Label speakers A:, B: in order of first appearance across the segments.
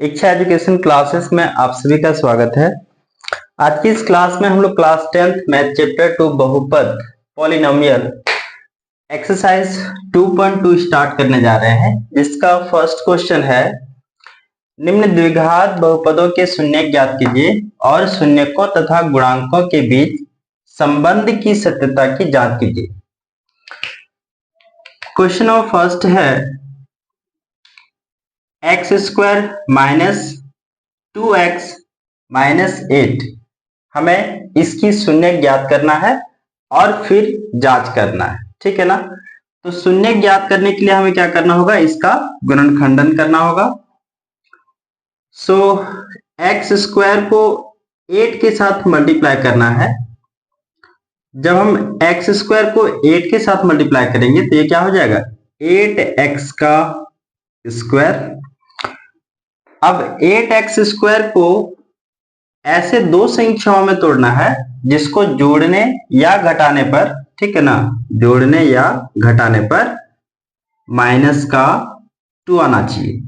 A: इच्छा education classes में आप सभी का स्वागत है। आज की इस क्लास में हम लोग क्लास 10th मैथ चैप्टर 2 बहुपद पॉलिनोमियल एक्सरसाइज 2.2 स्टार्ट करने जा रहे हैं, जिसका फर्स्ट क्वेश्चन है निम्न द्विघात बहुपदों के शून्य ज्ञात कीजिए और शून्यकों तथा गुणांकों के बीच संबंध की सत्यता की जांच कीजिए। क्वेश्चन नंबर फर्स्ट है x square minus 2x minus 8, हमें इसकी शून्य ज्ञात करना है और फिर जांच करना है, ठीक है ना। तो शून्य ज्ञात करने के लिए हमें क्या करना होगा, इसका गुणनखंडन करना होगा। सो एक्स स्क्वायर को 8 के साथ मल्टीप्लाई करना है। जब हम एक्स स्क्वायर को 8 के साथ मल्टीप्लाई करेंगे तो ये क्या हो जाएगा, 8x का स्क्वायर। अब 8x स्क्वायर को ऐसे दो संख्याओं में तोड़ना है जिसको जोड़ने या घटाने पर, ठीक है ना, जोड़ने या घटाने पर माइनस का 2 आना चाहिए।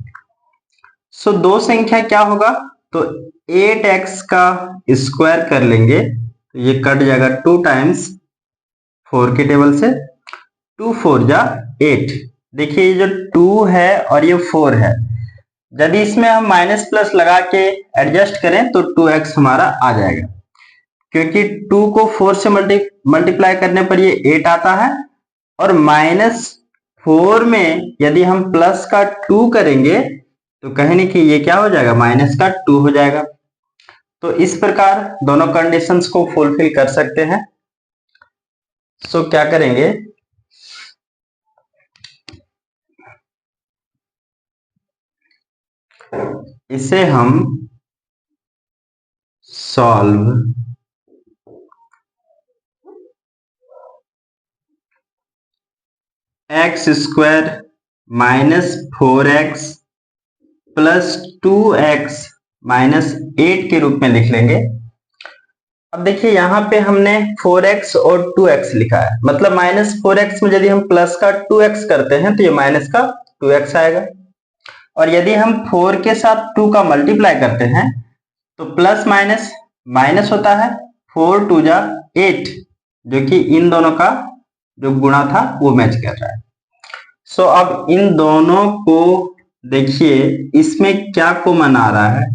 A: सो दो संख्या क्या होगा, तो 8x का स्क्वायर कर लेंगे तो ये कट जाएगा 2 टाइम्स 4 के टेबल से, 2 4 जा 8। देखिए ये जो 2 है और ये 4 है, यदि इसमें हम माइनस प्लस लगा के एडजस्ट करें तो 2x हमारा आ जाएगा, क्योंकि 2 को 4 से मल्टीप्लाई करने पर ये 8 आता है और माइनस 4 में यदि हम प्लस का 2 करेंगे तो कहें नहीं कि ये क्या हो जाएगा, माइनस का 2 हो जाएगा। तो इस प्रकार दोनों कंडीशंस को फुलफिल कर सकते हैं। सो क्या करेंगे, इसे हम solve x square minus 4x plus 2x minus 8 के रूप में लिख लेंगे। अब देखिए यहाँ पे हमने 4x और 2x लिखा है, मतलब माइनस 4x में यदि हम प्लस का 2x करते हैं तो ये माइनस का 2x आएगा, और यदि हम 4 के साथ 2 का मल्टीप्लाई करते हैं तो प्लस माइनस माइनस होता है, 4 2 जा 8, जो कि इन दोनों का जो गुणा था वो मैच कर रहा है। सो अब इन दोनों को देखिए, इसमें क्या कॉमन आ रहा है,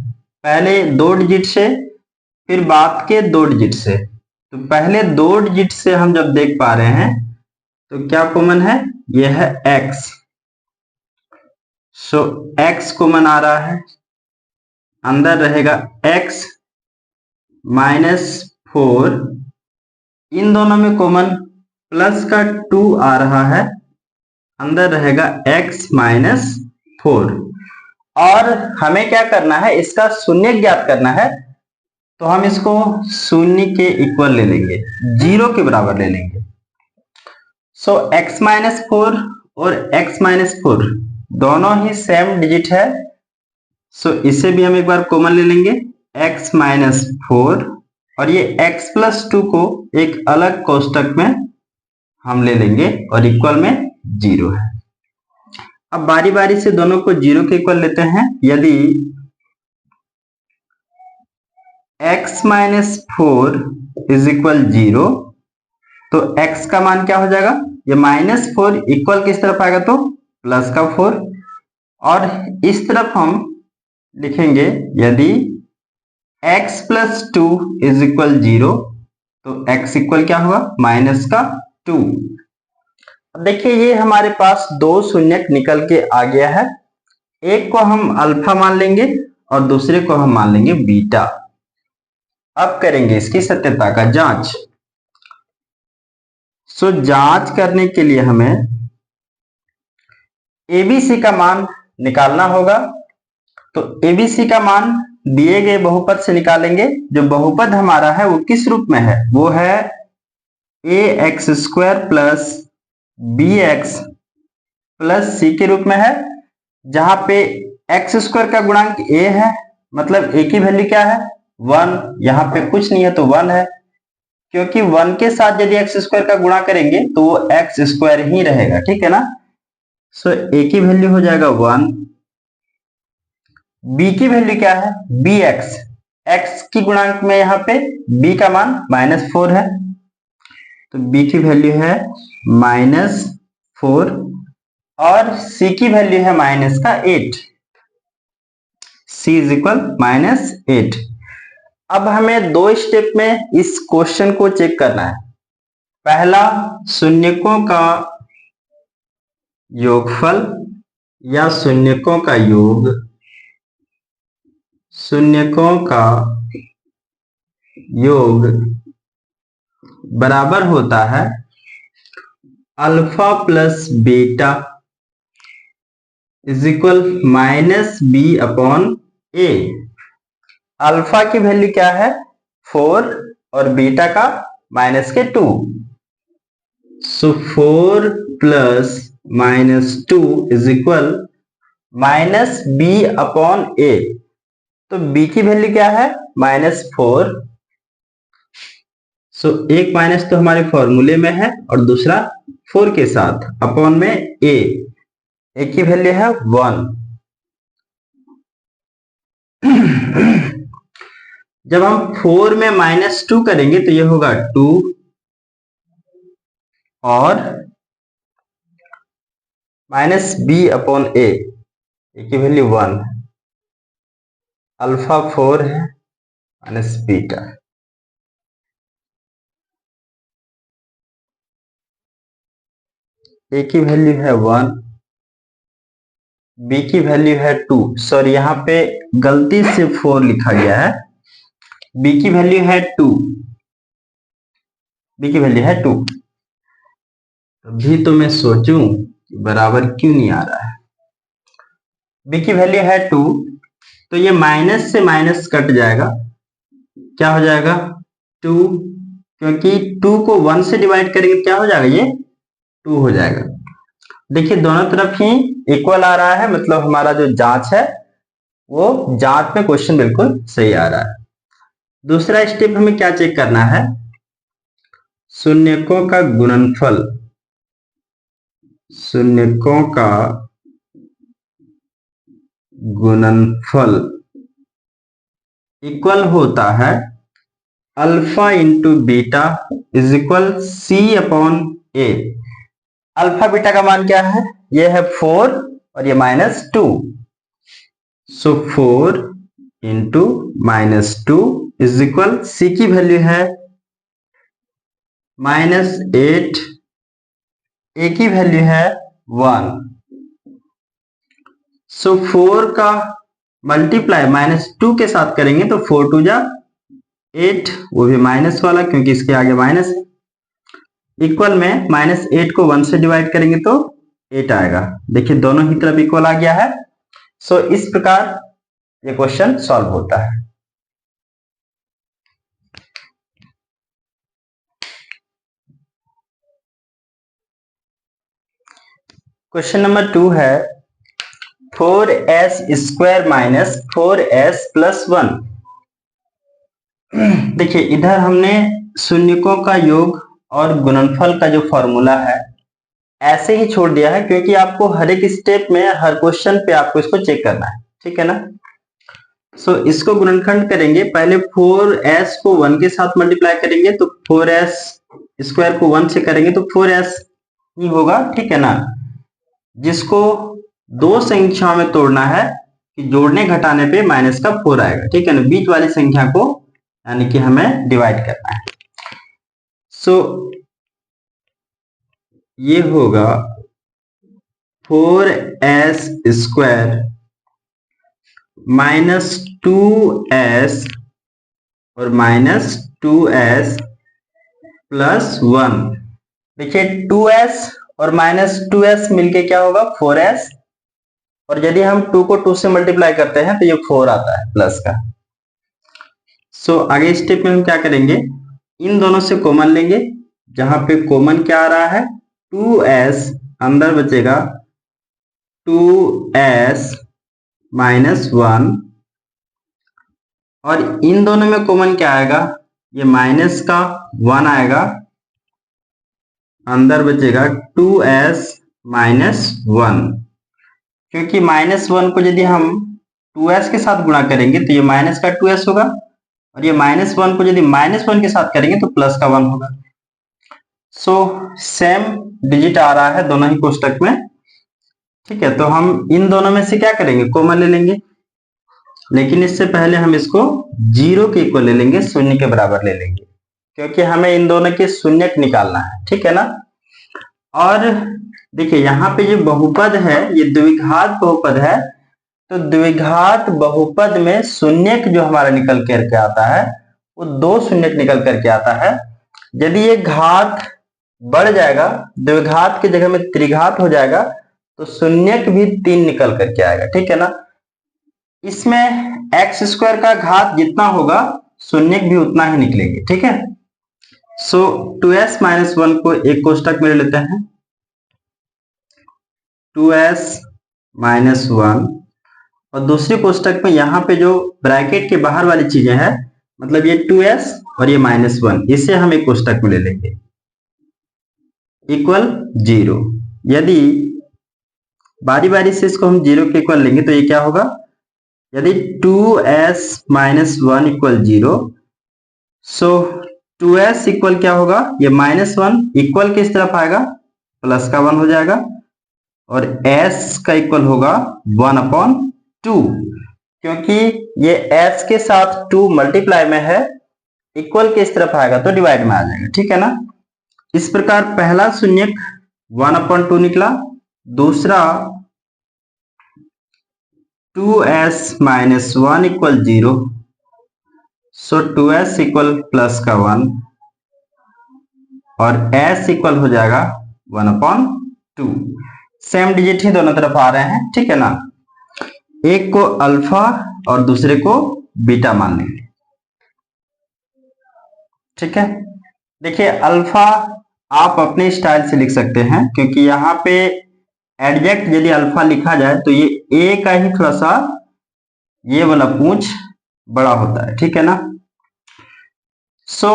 A: पहले 2 डिजिट से फिर बाद के 2 डिजिट से। तो पहले 2 डिजिट से हम जब देख पा रहे हैं तो क्या कॉमन है, यह है x। सो x कॉमन आ रहा है, अंदर रहेगा x माइनस 4, इन दोनों में कॉमन प्लस का 2 आ रहा है, अंदर रहेगा x माइनस 4। और हमें क्या करना है, इसका शून्य ज्ञात करना है, तो हम इसको शून्य के इक्वल ले लेंगे, 0 के बराबर ले लेंगे। सो x माइनस 4 और x माइनस 4 दोनों ही सेम डिजिट है, सो इसे भी हम एक बार कॉमन ले लेंगे, x माइनस 4, और ये x प्लस 2 को एक अलग कोष्टक में हम ले लेंगे और इक्वल में 0 है। अब बारी बारी से दोनों को 0 के इक्वल लेते हैं। यदि x माइनस 4 इज इक्वल 0 तो x का मान क्या हो जाएगा, ये माइनस 4 इक्वल किस तरफ आएगा, तो प्लस का 4, और इस तरफ हम लिखेंगे यदि x प्लस 2 इज इक्वल 0 तो x इक्वल क्या होगा, माइनस का 2। अब देखिए ये हमारे पास दो शून्यक निकल के आ गया है, एक को हम अल्फा मान लेंगे और दूसरे को हम मान लेंगे बीटा। अब करेंगे इसकी सत्यता का जांच। सो जांच करने के लिए हमें एबीसी का मान निकालना होगा। तो एबीसी का मान दिए गए बहुपद से निकालेंगे। जो बहुपद हमारा है वो किस रूप में है, वो है ax square plus bx plus c के रूप में है, जहां पे x स्क्वायर का गुणांक a है, मतलब a की वैल्यू क्या है, 1, यहाँ पे कुछ नहीं है तो 1 है, क्योंकि 1 के साथ यदि x स्क्वायर का गुणा करेंगे तो वो x स्क्वायर ही रहेगा, ठीक है ना। सो a की वैल्यू हो जाएगा 1, b की वैल्यू क्या है, bx, x की गुणांक में यहाँ पे b का मान -4 है, तो b की वैल्यू है -4 और c की वैल्यू है -8, c इज इक्वल -8। अब हमें दो स्टेप में इस क्वेश्चन को चेक करना है। पहला, शून्यकों का योगफल या शून्यकों का योग, शून्यकों का योग बराबर होता है alpha plus beta is equal -b upon a। Alpha की वैल्यू क्या है 4 और बीटा का -2, सो 4 plus -2 is equal -b upon a। तो b की वैल्यू क्या है -4, सो एक माइनस तो हमारे फॉर्मूले में है और दूसरा 4 के साथ अपॉन में a की वैल्यू है 1। जब हम 4 में -2 करेंगे तो ये होगा 2 और -b अपॉन a की वैल्यू 1, अल्फा 4 है माइनस बीटा, a की वैल्यू है 1, b की वैल्यू है 2, सॉरी यहाँ पे गलती से 4 लिखा गया है, b की वैल्यू है 2, b की वैल्यू है 2। अभी तो मैं सोचूं बराबर क्यों नहीं आ रहा है। b की वैल्यू है 2, तो ये माइनस से माइनस कट जाएगा, क्या हो जाएगा 2, क्योंकि 2 को 1 से डिवाइड करेंगे क्या हो जाएगा, ये 2 हो जाएगा। देखिए दोनों तरफ ही इक्वल आ रहा है, मतलब हमारा जो जांच है वो जांच में क्वेश्चन बिल्कुल सही आ रहा है। दूसरा स्टेप हमें क्या चेक करना है, शून्यकों का गुणनफल, शून्यकों का गुणनफल इक्वल होता है alpha into beta is equal C upon A. Alpha beta का मान क्या है, ये है 4 और ये -2, सो 4 इंटू -2 इज इक्वल सी की वैल्यू है -8, ए की वैल्यू है 1, सो 4 का मल्टीप्लाई -2 के साथ करेंगे तो 4 2 जा 8, वो भी माइनस वाला क्योंकि इसके आगे माइनस है, इक्वल में -8 को 1 से डिवाइड करेंगे तो 8 आएगा। देखिए दोनों ही तरफ इक्वल आ गया है, सो इस प्रकार ये क्वेश्चन सॉल्व होता है। क्वेश्चन नंबर 2 है 4s square minus 4s plus 1। देखिए इधर हमने शून्यकों का योग और गुणनफल का जो फॉर्मूला है ऐसे ही छोड़ दिया है, क्योंकि आपको हर एक स्टेप में हर क्वेश्चन पे आपको इसको चेक करना है, ठीक है ना। सो इसको गुणनखंड करेंगे, पहले 4s को 1 के साथ मल्टीप्लाई करेंगे तो 4s स्क्वायर को 1 से करेंगे तो 4s ही होगा, ठीक है ना। जिसको दो संख्याओं में तोड़ना है कि जोड़ने घटाने पे माइनस का 4 आएगा, ठीक है ना। बीच वाली संख्या को यानी कि हमें डिवाइड करना है, सो ये होगा 4s स्क्वायर -2s और -2s प्लस 1। देखिए 2s और -2s मिलके क्या होगा 4s, और यदि हम 2 को 2 से मल्टीप्लाई करते हैं तो ये 4 आता है प्लस का। सो आगे स्टेप में हम क्या करेंगे, इन दोनों से कॉमन लेंगे, जहां पे कॉमन क्या आ रहा है 2s, अंदर बचेगा 2s -1, और इन दोनों में कॉमन क्या आएगा, ये माइनस का 1 आएगा, अंदर बचेगा 2s -1, क्योंकि -1 को यदि हम 2s के साथ गुणा करेंगे तो ये माइनस का 2s होगा, और ये -1 को यदि -1 के साथ करेंगे तो प्लस का 1 होगा। सो सेम डिजिट आ रहा है दोनों ही कोष्टक में, ठीक है। तो हम इन दोनों में से क्या करेंगे, कॉमन ले लेंगे, लेकिन इससे पहले हम इसको 0 के इक्वल ले लेंगे, शून्य के बराबर ले लेंगे, क्योंकि हमें इन दोनों के शून्यक निकालना है, ठीक है ना। और देखिए यहाँ पे जो बहुपद है ये द्विघात बहुपद है, तो द्विघात बहुपद में शून्यक जो हमारा निकल करके आता है वो 2 शून्यक निकल करके आता है। यदि ये घात बढ़ जाएगा, द्विघात की जगह में त्रिघात हो जाएगा, तो शून्यक भी 3 निकल करके आएगा, ठीक है ना। इसमें एक्स स्क्वायर का घात जितना होगा शून्यक भी उतना ही निकलेंगे, ठीक है। सो 2s - 1 को एक कोष्टक में ले लेते हैं, 2s - 1, और दूसरे कोष्टक में यहाँ पे जो ब्रैकेट के बाहर वाली चीजें हैं, मतलब ये 2s और ये -1, इसे हम एक कोष्टक में ले लेंगे, इक्वल 0। यदि बारी बारी से इसको हम 0 के इक्वल लेंगे तो ये क्या होगा, यदि 2s - 1 इक्वल 0, सो 2s इक्वल क्या होगा, ये -1 इक्वल किस तरफ आएगा, प्लस का 1 हो जाएगा, और s का इक्वल होगा 1/2, क्योंकि ये s के साथ 2 मल्टीप्लाई में है, इक्वल किस तरफ आएगा तो डिवाइड में आ जाएगा, ठीक है ना। इस प्रकार पहला शून्यक 1/2 निकला, दूसरा 2s - 1 इक्वल 0, सो 2s इक्वल प्लस का 1, और s इक्वल हो जाएगा 1/2। सेम डिजिट ही दोनों तरफ आ रहे हैं, ठीक है ना। एक को अल्फा और दूसरे को बीटा मान लेंगे, ठीक है। देखिए अल्फा आप अपने स्टाइल से लिख सकते हैं, क्योंकि यहाँ पे एडजेक्ट यदि अल्फा लिखा जाए तो ये ए का ही थोड़ा सा ये वाला पूंछ बड़ा होता है, ठीक है ना। सो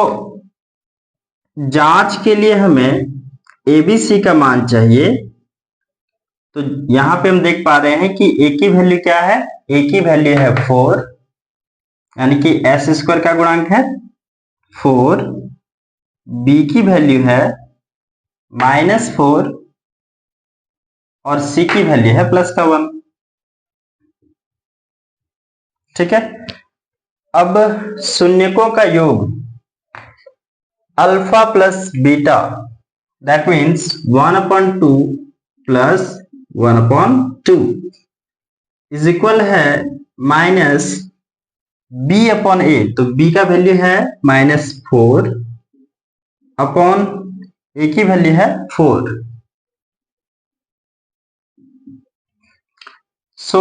A: जांच के लिए हमें एबीसी का मान चाहिए, तो यहां पे हम देख पा रहे हैं कि ए की वैल्यू क्या है, ए की वैल्यू है 4, यानी कि एस स्क्वायर का गुणांक है 4, बी की वैल्यू है -4, और सी की वैल्यू है प्लस का 1, ठीक है। अब शून्यकों का योग alpha plus beta, that means 1/2 plus 1/2 is equal है माइनस b/a, तो b का वैल्यू है -4 अपॉन a की वैल्यू है 4। सो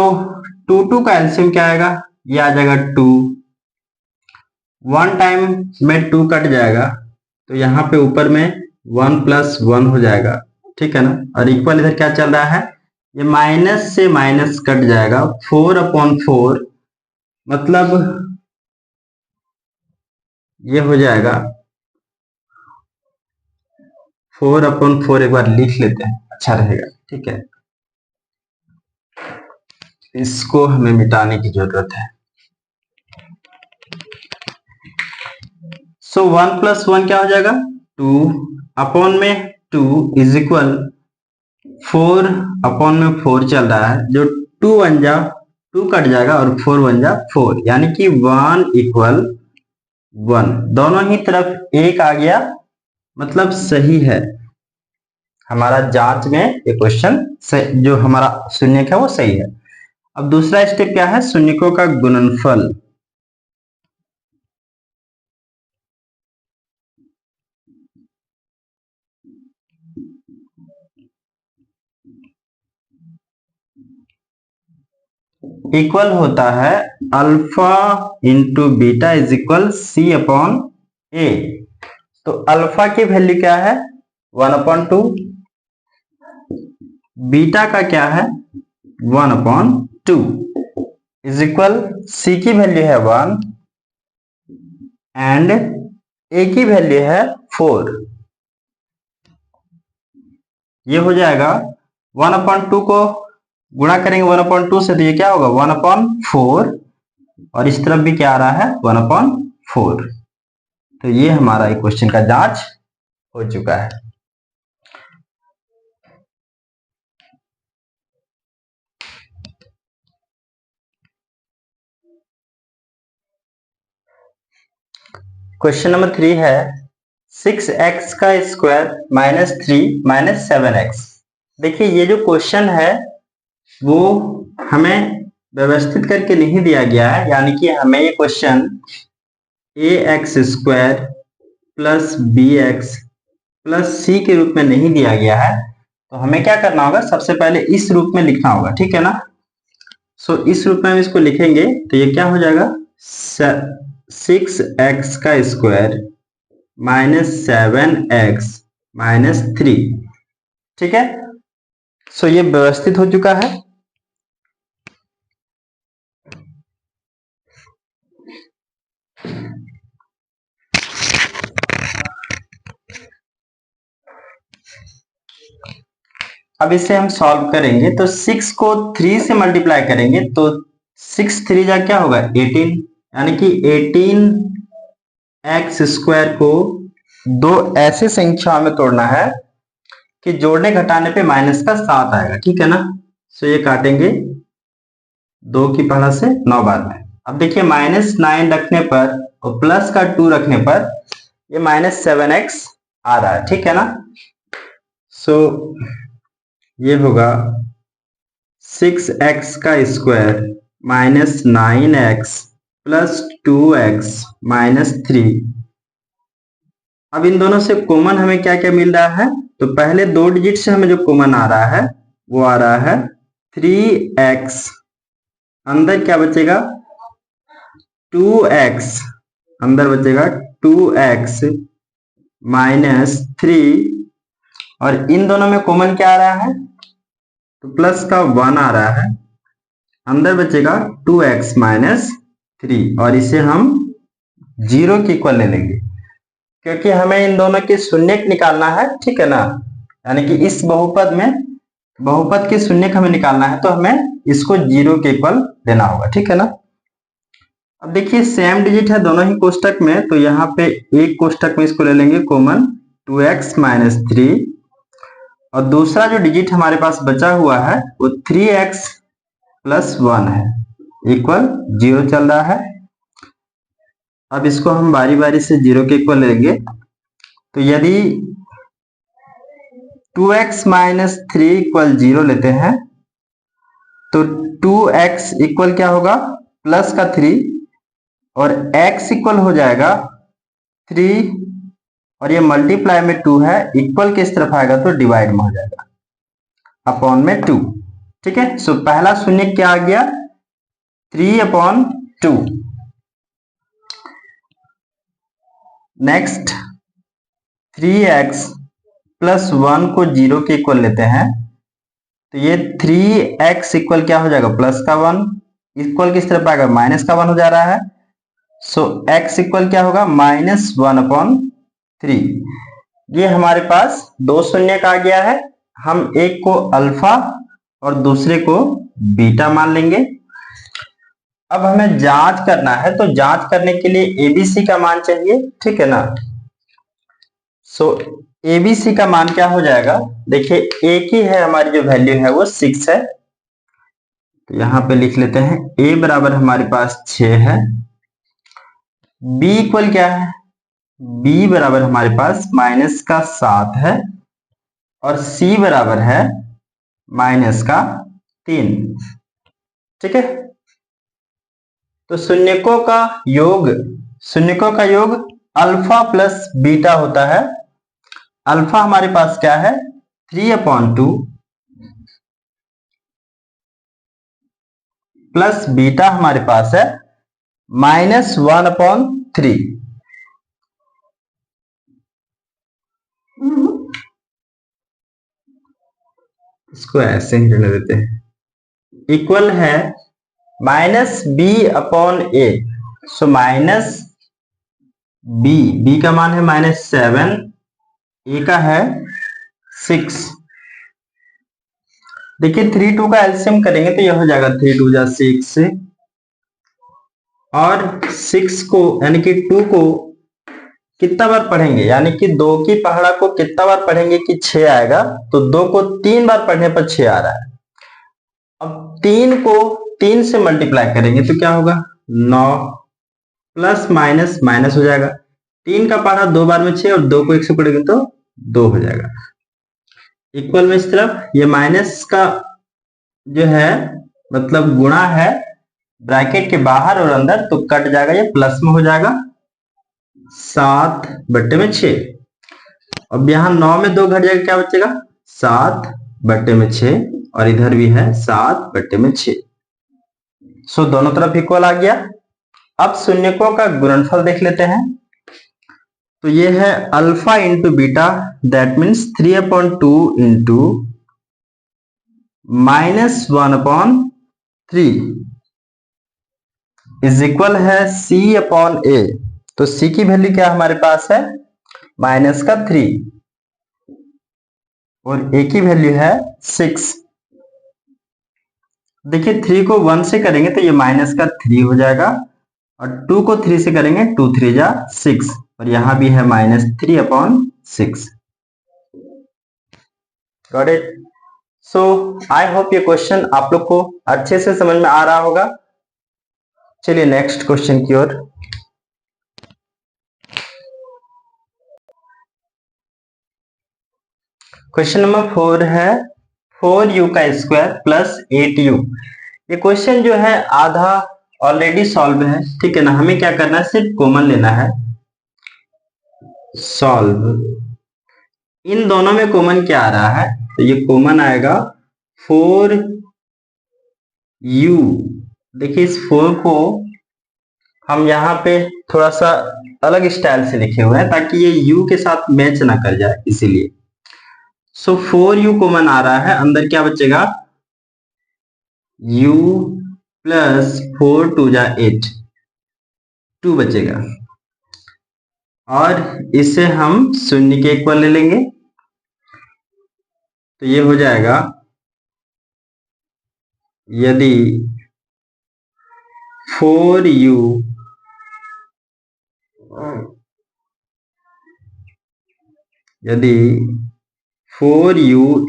A: 2 का एलसीएम क्या आएगा, ये आ जाएगा 2, 1 टाइम में 2 कट जाएगा, तो यहाँ पे ऊपर में 1 + 1 हो जाएगा, ठीक है ना। और इक्वल इधर क्या चल रहा है, ये माइनस से माइनस कट जाएगा, 4/4, मतलब ये हो जाएगा 4/4, एक बार लिख लेते हैं अच्छा रहेगा, ठीक है। इसको हमें मिटाने की जरूरत है। सो 1 + 1 क्या हो जाएगा, 2 अपॉन में 2 इज इक्वल 4 अपॉन में 4 चल रहा है, जो 2 1 जा 2 कट जाएगा और 4 1 जा 4, यानी कि 1 = 1, दोनों ही तरफ 1 आ गया, मतलब सही है हमारा जांच में ये क्वेश्चन, जो हमारा शून्यक है वो सही है। अब दूसरा स्टेप क्या है, शून्यकों का गुणनफल। इक्वल होता है alpha into beta is equal c/a। तो अल्फा की वैल्यू क्या है 1/2, बीटा का क्या है 1/2 इज इक्वल c की वैल्यू है 1 एंड a की वैल्यू है 4। ये हो जाएगा 1/2 को गुणा करेंगे 1/2 से तो ये क्या होगा 1/4, और इस तरफ भी क्या आ रहा है 1/4। तो ये हमारा क्वेश्चन का जांच हो चुका है। क्वेश्चन नंबर 3 है 6x का स्क्वायर -3 -7x। देखिए ये जो क्वेश्चन है वो हमें व्यवस्थित करके नहीं दिया गया है, यानी कि हमें ये question ax² plus bx plus c के रूप में नहीं दिया गया है। तो हमें क्या करना होगा, सबसे पहले इस रूप में लिखना होगा, ठीक है ना। सो इस रूप में हम इसको लिखेंगे तो ये क्या हो जाएगा 6x का स्क्वायर -7x -3, ठीक है। सो ये व्यवस्थित हो चुका है। अब इसे हम सॉल्व करेंगे तो 6 को 3 से मल्टीप्लाई करेंगे तो 6 3 जा क्या होगा 18, यानी कि 18x² को दो ऐसे संख्या में तोड़ना है कि जोड़ने घटाने पे माइनस का 7 आएगा, ठीक है ना। सो ये काटेंगे 2 की पढ़ा से 9 बार में। अब देखिए -9 रखने पर और प्लस का 2 रखने पर ये -7x आ रहा है, ठीक है ना। सो ये होगा 6x का स्क्वायर -9x प्लस 2x -3। अब इन दोनों से कॉमन हमें क्या क्या मिल रहा है, तो पहले 2 डिजिट से हमें जो कॉमन आ रहा है वो आ रहा है 3x, अंदर क्या बचेगा 2x, अंदर बचेगा 2x -3, और इन दोनों में कॉमन क्या आ रहा है तो प्लस का 1 आ रहा है, अंदर बचेगा 2x -3, और इसे हम 0 के इक्वल ले लेंगे क्योंकि हमें इन दोनों के शून्यक निकालना है, ठीक है ना। यानी कि इस बहुपद में बहुपद के शून्यक हमें निकालना है तो हमें इसको 0 के इक्वल लेना होगा, ठीक है ना। अब देखिए सेम डिजिट है दोनों ही कोष्टक में, तो यहाँ पे एक कोष्टक में इसको ले लेंगे कॉमन 2x -3, और दूसरा जो डिजिट हमारे पास बचा हुआ है वो 3x + 1 है, इक्वल 0 चल रहा है। अब इसको हम बारी बारी से 0 के इक्वल लेंगे, तो यदि 2x -3 = 0 लेते हैं तो 2x इक्वल क्या होगा प्लस का 3, और x इक्वल हो जाएगा 3, और ये मल्टीप्लाई में 2 है, इक्वल किस तरफ आएगा तो डिवाइड में हो जाएगा अपॉन में 2, ठीक है। सो पहला शून्य क्या आ गया 3/2। नेक्स्ट 3x + 1 को 0 के इक्वल लेते हैं तो ये 3x इक्वल क्या हो जाएगा प्लस का 1, इक्वल किस तरफ आएगा माइनस का 1 हो जा रहा है। सो x इक्वल क्या होगा -1/3। ये हमारे पास दो शून्य का आ गया है, हम एक को अल्फा और दूसरे को बीटा मान लेंगे। अब हमें जांच करना है, तो जांच करने के लिए ABC का मान चाहिए, ठीक है ना। सो ABC का मान क्या हो जाएगा, देखिए A की है हमारी जो वैल्यू है वो 6 है, तो यहां पे लिख लेते हैं A बराबर हमारे पास 6 है। B इक्वल क्या है, B बराबर हमारे पास माइनस का 7 है, और C बराबर है -3, ठीक है। तो शून्यकों का योग अल्फा प्लस बीटा होता है। अल्फा हमारे पास क्या है 3/2 प्लस बीटा हमारे पास है -1/3। इसको ऐसे ही रहने देते हैं, इक्वल है -b/a। सो -b का मान है -7, a का है 6, देखिए 3 2 का एलसीएम करेंगे तो यह हो जाएगा 3 2 जा 6 और 6 को यानी कि 2 को कितना बार पढ़ेंगे, यानी कि 2 की पहाड़ा को कितना बार पढ़ेंगे कि 6 आएगा, तो 2 को 3 बार पढ़ने पर 6 आ रहा है। अब 3 को 3 से मल्टीप्लाई करेंगे तो क्या होगा 9 प्लस माइनस माइनस हो जाएगा। 3 का पहाड़ा 2 बार में 6 और 2 को 1 से पढ़ेंगे तो 2 हो जाएगा। इक्वल में इस तरफ ये माइनस का जो है मतलब गुणा है ब्रैकेट के बाहर और अंदर, तो कट जाएगा, ये प्लस में हो जाएगा 7/6। अब यहाँ 9 में 2 घट जाएगा, क्या बचेगा 7/6 और इधर भी है 7/6। सो दोनों तरफ इक्वल आ गया। अब शून्यकों का गुणनफल देख लेते हैं। तो ये है alpha into beta, that means 3/2 into -1/3 is equal है C/A। तो C की वैल्यू क्या हमारे पास है -3 और A की वैल्यू है 6। देखिए 3 को 1 से करेंगे तो ये -3 हो जाएगा और 2 को 3 से करेंगे 2 3 जा 6 और यहां भी है -3/6। Got it. So I hope ये क्वेश्चन आप लोग को अच्छे से समझ में आ रहा होगा। चलिए नेक्स्ट क्वेश्चन की ओर। क्वेश्चन नंबर 4 है 4u का स्क्वायर प्लस 8u। ये क्वेश्चन जो है आधा ऑलरेडी सॉल्व है, ठीक है ना। हमें क्या करना है, सिर्फ कॉमन लेना है, सॉल्व। इन दोनों में कॉमन क्या आ रहा है, तो ये कॉमन आएगा 4u। देखिए इस 4 को हम यहाँ पे थोड़ा सा अलग स्टाइल से लिखे हुए हैं ताकि ये u के साथ मैच ना कर जाए, इसीलिए। सो 4u कॉमन आ रहा है, अंदर क्या बचेगा u प्लस 4 2 जा 8, 2 बचेगा और इसे हम शून्य के इक्वल ले लेंगे तो ये हो जाएगा यदि 4u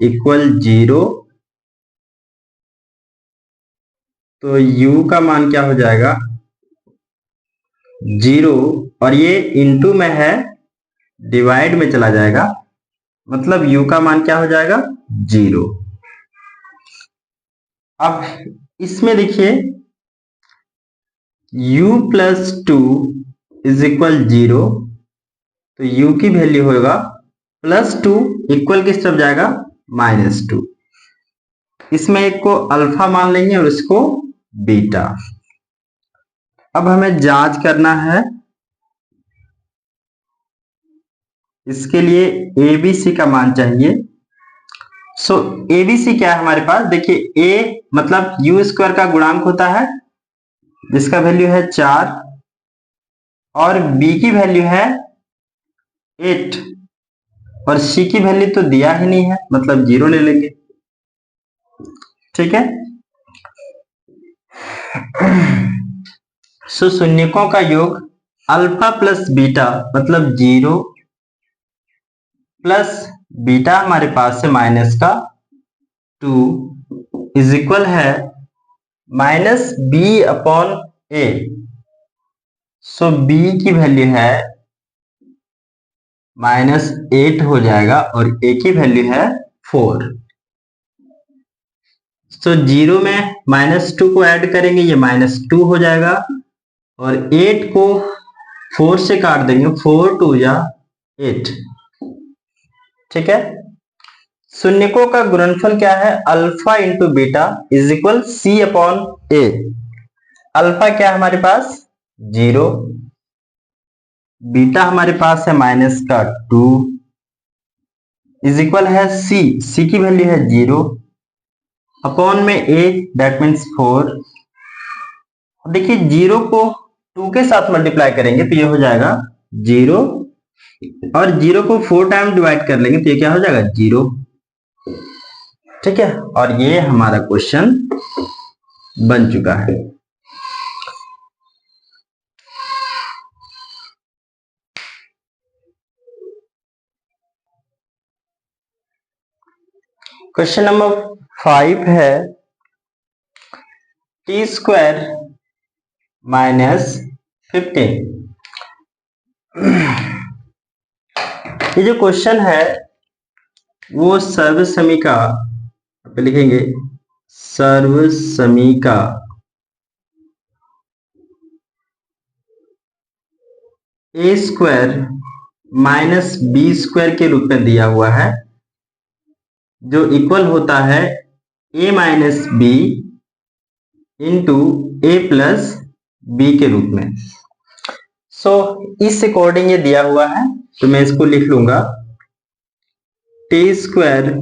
A: इक्वल 0 तो u का मान क्या हो जाएगा 0 और ये इनटू में है डिवाइड में चला जाएगा, मतलब u का मान क्या हो जाएगा 0। अब इसमें देखिए u प्लस 2 इज इक्वल 0 तो u की वैल्यू होगा +2 इक्वल किस तरफ जाएगा -2। इसमें एक को अल्फा मान लेंगे और इसको बीटा। अब हमें जांच करना है, इसके लिए ABC का मान चाहिए। सो ABC क्या है हमारे पास, देखिए A मतलब u स्क्वायर का गुणांक होता है जिसका वैल्यू है 4 और B की वैल्यू है 8 और C की वैल्यू तो दिया ही नहीं है, मतलब 0 ले लेंगे, ठीक है। सो शून्यकों का योग अल्फा प्लस बीटा मतलब 0 प्लस बीटा हमारे पास है -2 इज इक्वल है -b/a। सो b की वैल्यू है -8 हो जाएगा और a की वैल्यू है 4। तो 0 में -2 को ऐड करेंगे, ये -2 हो जाएगा और 8 को 4 से काट देंगे, 4 2 या 8, ठीक है। शून्यकों का गुणनफल क्या है, alpha into beta is equal C/A। Alpha क्या है हमारे पास 0, बीटा हमारे पास है -2 इज इक्वल है C की वैल्यू है 0 अपॉन में A दैट मीन्स 4। देखिए 0 को 2 के साथ मल्टीप्लाई करेंगे तो ये हो जाएगा 0 और 0 को 4 टाइम डिवाइड कर लेंगे तो ये क्या हो जाएगा 0। ठीक है, और ये हमारा क्वेश्चन बन चुका है। क्वेश्चन नंबर 5 है टी स्क्वायर माइनस 15। ये जो क्वेश्चन है वो सर्वसमीका पे लिखेंगे, सर्वसमीका ए स्क्वायर माइनस बी स्क्वायर के रूप में दिया हुआ है, जो इक्वल होता है ए माइनस बी इंटू ए प्लस बी के रूप में। सो इस अकॉर्डिंग ये दिया हुआ है, तो मैं इसको लिख लूंगा T square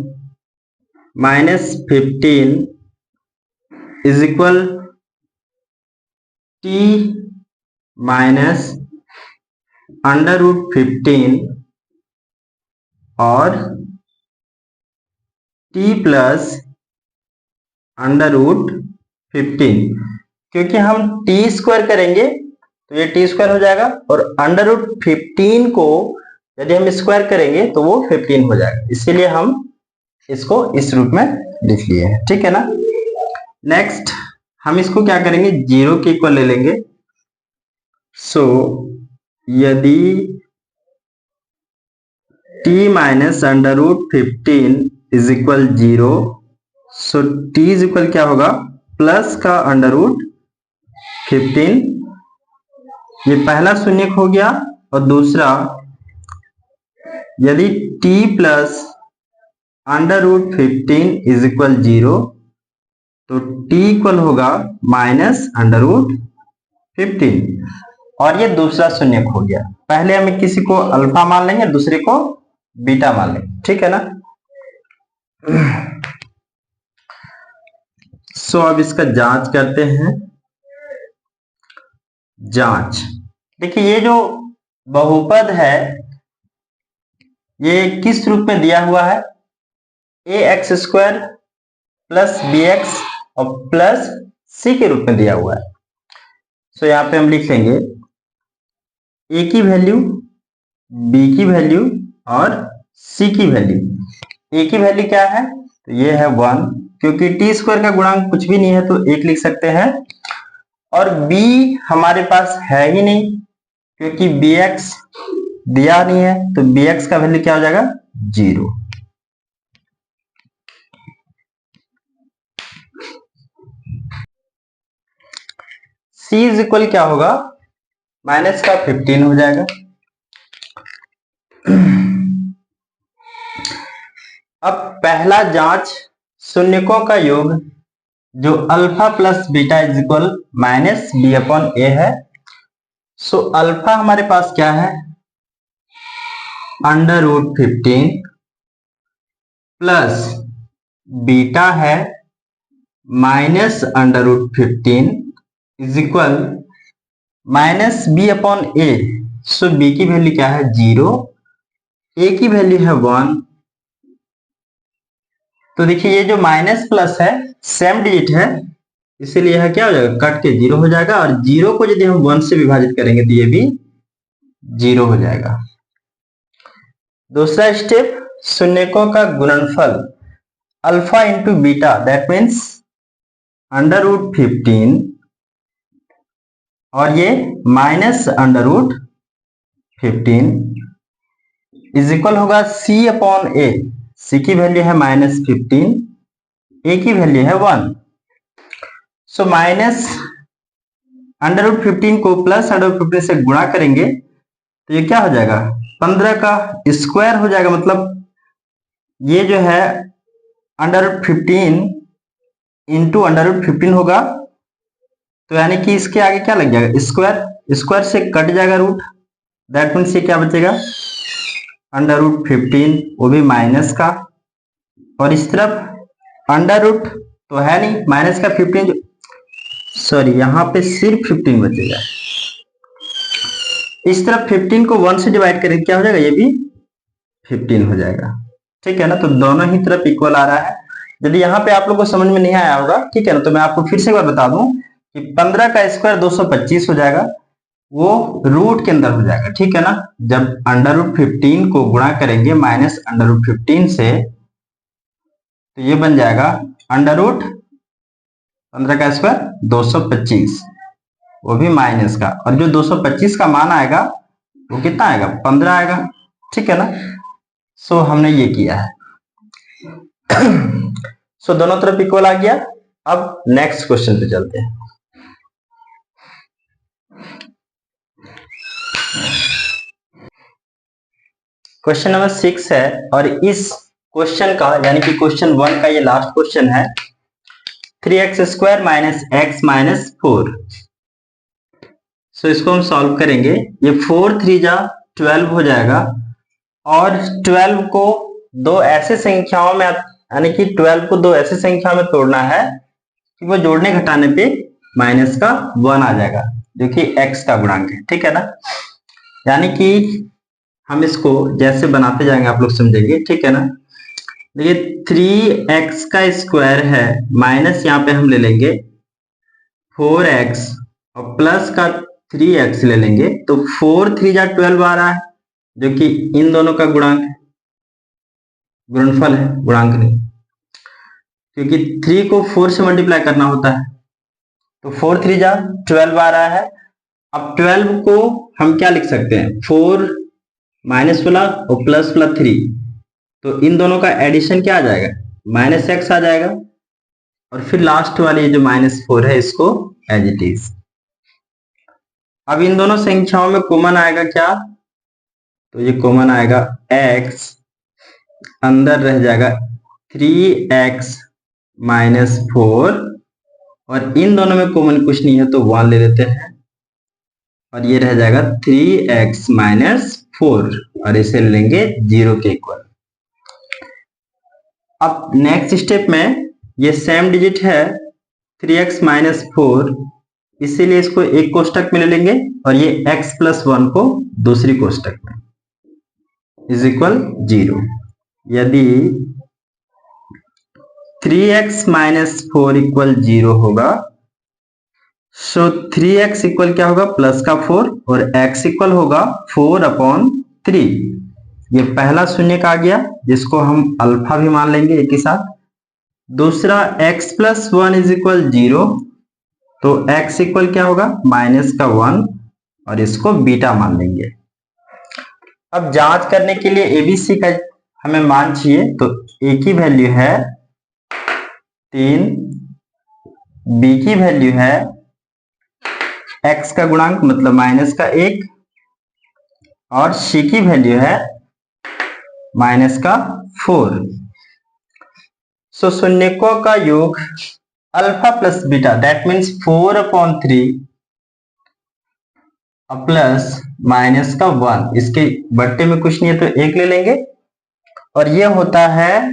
A: minus 15 is equal T minus under root 15 और टी प्लस अंडर रूट 15, क्योंकि हम टी स्क्वायर करेंगे तो ये टी स्क्वायर हो जाएगा, और अंडर रूट 15 को यदि हम स्क्वायर करेंगे तो वो 15 हो जाएगा, इसीलिए हम इसको इस रूप में लिख लिए हैं। ठीक है ना। नेक्स्ट हम इसको क्या करेंगे, जीरो के इक्वल ले लेंगे। सो यदि t minus under root 15 is equal 0, so t is equal क्या होगा, प्लस का अंडर रूट 15। ये पहला शून्य हो गया, और दूसरा यदि t plus under root 15 is equal 0, तो t इक्वल होगा माइनस अंडर रूट 15, और ये दूसरा शून्य हो गया। पहले हम किसी को अल्फा मान लेंगे, दूसरे को बीटा मान लेंगे। ठीक है ना। सो अब इसका जांच करते हैं। जांच देखिए, ये जो बहुपद है ये किस रूप में दिया हुआ है, a x square plus b x और प्लस सी के रूप में दिया हुआ है। सो यहाँ पे हम लिख लेंगे ए की वैल्यू, बी की वैल्यू और सी की वैल्यू। ए की वैल्यू क्या है, तो ये है 1, क्योंकि टी स्क्वायर का गुणांक कुछ भी नहीं है तो 1 लिख सकते हैं, और बी हमारे पास है ही नहीं क्योंकि बी एक्स दिया नहीं है, तो बी एक्स का वैल्यू क्या हो जाएगा, 0। सी इज इक्वल क्या होगा, माइनस का 15 हो जाएगा। अब पहला जांच, शून्यकों का योग जो alpha plus beta is equal minus b upon a है। सो अल्फा हमारे पास क्या है, अंडर रूट 15 प्लस बीटा है minus under root 15 is equal minus b upon a. So b की वैल्यू क्या है, 0, ए की वैल्यू है 1। तो देखिए ये जो माइनस प्लस है सेम डिजिट है, इसीलिए यह क्या हो जाएगा, कट के 0 हो जाएगा, और 0 को यदि हम 1 से विभाजित करेंगे तो ये भी 0 हो जाएगा। दूसरा स्टेप, शून्यकों का गुणनफल alpha into beta, that means under root 15 और ये minus under root 15 is equal होगा सी अपॉन ए। सी की वैल्यू है माइनस 15, ए की वैल्यू है 1। सो माइनस अंडर रूट 15 को प्लस अंडर रूट 15 से गुणा करेंगे तो ये क्या हो जाएगा, 15 का स्क्वायर हो जाएगा। मतलब ये जो है under root 15 into under root 15 होगा, तो यानी कि इसके आगे क्या लग जाएगा, स्क्वायर। स्क्वायर से कट जाएगा रूट, दैट मीन्स ये क्या बचेगा, अंडर रूट 15, वो भी माइनस का, और इस तरफ अंडर रूट तो है नहीं, माइनस का 15, सॉरी यहाँ पे सिर्फ 15 बचेगा। इस तरफ 15 को 1 से डिवाइड करें क्या हो जाएगा, ये भी 15 हो जाएगा। ठीक है ना। तो दोनों ही तरफ इक्वल आ रहा है, यदि यहाँ पे आप लोग को समझ में नहीं आया होगा, ठीक है ना, तो मैं आपको फिर से एक बार बता दूं कि 15 का स्क्वायर 225 हो जाएगा, वो रूट के अंदर हो जाएगा, ठीक है ना। जब अंडर रूट 15 को गुणा करेंगे माइनस अंडर रूट 15 से, तो ये बन जाएगा अंडर रूट 15 का स्क्वायर 225, वो भी माइनस का, और जो 225 का मान आएगा वो कितना आएगा, 15 आएगा, ठीक है ना। सो हमने ये किया है। सो दोनों तरफ इक्वल आ गया। अब नेक्स्ट क्वेश्चन पे चलते हैं। क्वेश्चन नंबर 6 है, और इस क्वेश्चन का यानी कि क्वेश्चन 1 का ये लास्ट क्वेश्चन है। 3x square minus x minus 4। सो इसको हम सॉल्व करेंगे। ये 4 3 जा 12 हो जाएगा, और 12 को दो ऐसे संख्याओं में, यानी कि 12 को दो ऐसे संख्याओं में तोड़ना है कि वो जोड़ने घटाने पे माइनस का 1 आ जाएगा, जो कि x का गुणांक है, ठीक है ना। यानी कि हम इसको जैसे बनाते जाएंगे आप लोग समझेंगे, ठीक है ना। देखिए 3x का स्क्वायर है, माइनस यहाँ पे हम ले लेंगे 4x और प्लस का 3x ले लेंगे, तो 4 3 जा 12 आ रहा है, जो कि इन दोनों का गुणांक है, गुणनफल है, गुणांक नहीं, क्योंकि 3 को 4 से मल्टीप्लाई करना होता है। तो 4 3 जा 12 आ रहा है। अब 12 को हम क्या लिख सकते हैं, 4 माइनस वाला और प्लस वाला 3, तो इन दोनों का एडिशन क्या आ जाएगा, माइनस एक्स आ जाएगा, और फिर लास्ट वाली जो -4 है इसको एज इट इज। अब इन दोनों संख्याओं में कॉमन आएगा क्या, तो ये कॉमन आएगा x, अंदर रह जाएगा 3x माइनस 4, और इन दोनों में कॉमन कुछ नहीं है तो 1 ले लेते हैं, और ये रह जाएगा 3x माइनस 4, और इसे ले लेंगे 0 के इक्वल। अब नेक्स्ट स्टेप में ये सेम डिजिट है 3x माइनस 4, इसीलिए इसको एक कोष्टक में ले लेंगे, और ये x प्लस 1 को दूसरी कोष्टक में, इज इक्वल 0। यदि 3x माइनस 4 इक्वल 0 होगा, सो 3x इक्वल क्या होगा, प्लस का 4, और x इक्वल होगा 4/3। ये पहला शून्य का आ गया, जिसको हम अल्फा भी मान लेंगे एक ही साथ। दूसरा x प्लस 1 इज इक्वल 0, तो x इक्वल क्या होगा, माइनस का 1, और इसको बीटा मान लेंगे। अब जांच करने के लिए एबीसी का हमें मान चाहिए, तो a की वैल्यू है 3, b की वैल्यू है x का गुणांक मतलब माइनस का 1, और c की वैल्यू है माइनस का 4। सो शून्यकों का योग alpha plus beta, that means 4/3 plus minus का 1, इसके बट्टे में कुछ नहीं है तो 1 ले लेंगे, और ये होता है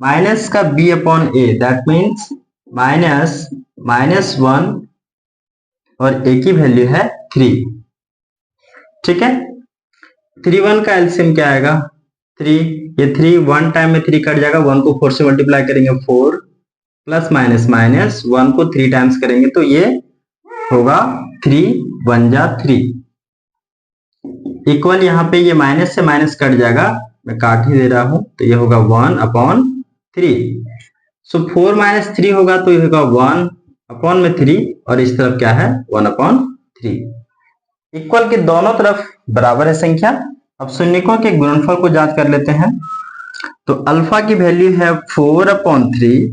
A: माइनस का b/a, दैट मीन्स -1, और a की वैल्यू है 3, ठीक है। 3 1 का एलसीएम क्या आएगा, 3, ये 3 1 टाइम में 3 कट जाएगा, 1 को 4 से मल्टीप्लाई करेंगे 4, प्लस माइनस माइनस 1 को 3 टाइम्स करेंगे तो ये होगा 3 1 जा 3, इक्वल यहाँ पे ये माइनस से माइनस कट जाएगा, मैं काट ही दे रहा हूं, तो ये होगा 1/3। सो 4 - 3 होगा तो ये होगा 1/3, और इस तरफ क्या है 1/3। इक्वल के दोनों तरफ बराबर है संख्या। अब शून्यकों के गुणनफल को जांच कर लेते हैं। तो अल्फा की वैल्यू है 4/3,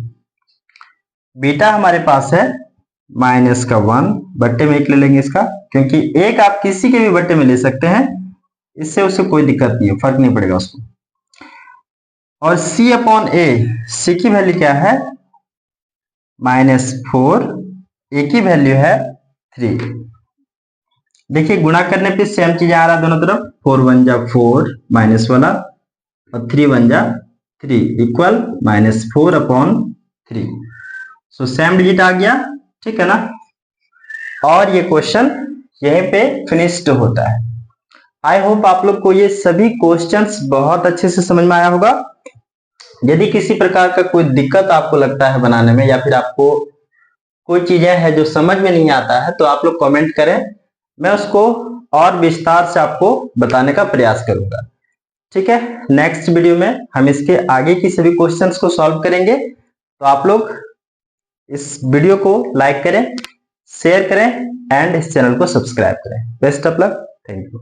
A: बीटा हमारे पास है माइनस का 1, बट्टे में 1 ले लेंगे इसका, क्योंकि 1 आप किसी के भी बट्टे में ले सकते हैं, इससे उससे कोई दिक्कत नहीं है, फर्क नहीं पड़ेगा उसको। और c/a, c की वैल्यू क्या है -4, a की वैल्यू है 3। देखिए गुणा करने पे सेम चीज आ रहा है दोनों तरफ, 4 1 जा 4 माइनस वाला, और 3 1 जा 3 इक्वल -4/3। सो सेम डिजिट आ गया, ठीक है ना। और ये क्वेश्चन यहीं पे फिनिश्ड होता है। आई होप आप लोग को ये सभी क्वेश्चंस बहुत अच्छे से समझ में आया होगा। यदि किसी प्रकार का कोई दिक्कत आपको लगता है बनाने में, या फिर आपको कोई चीजें हैं जो समझ में नहीं आता है, तो आप लोग कमेंट करें, मैं उसको और विस्तार से आपको बताने का प्रयास करूंगा। ठीक है, नेक्स्ट वीडियो में हम इसके आगे की सभी क्वेश्चंस को सॉल्व करेंगे। तो आप लोग इस वीडियो को लाइक करें, शेयर करें एंड इस चैनल को सब्सक्राइब करें। Best of luck, thank you.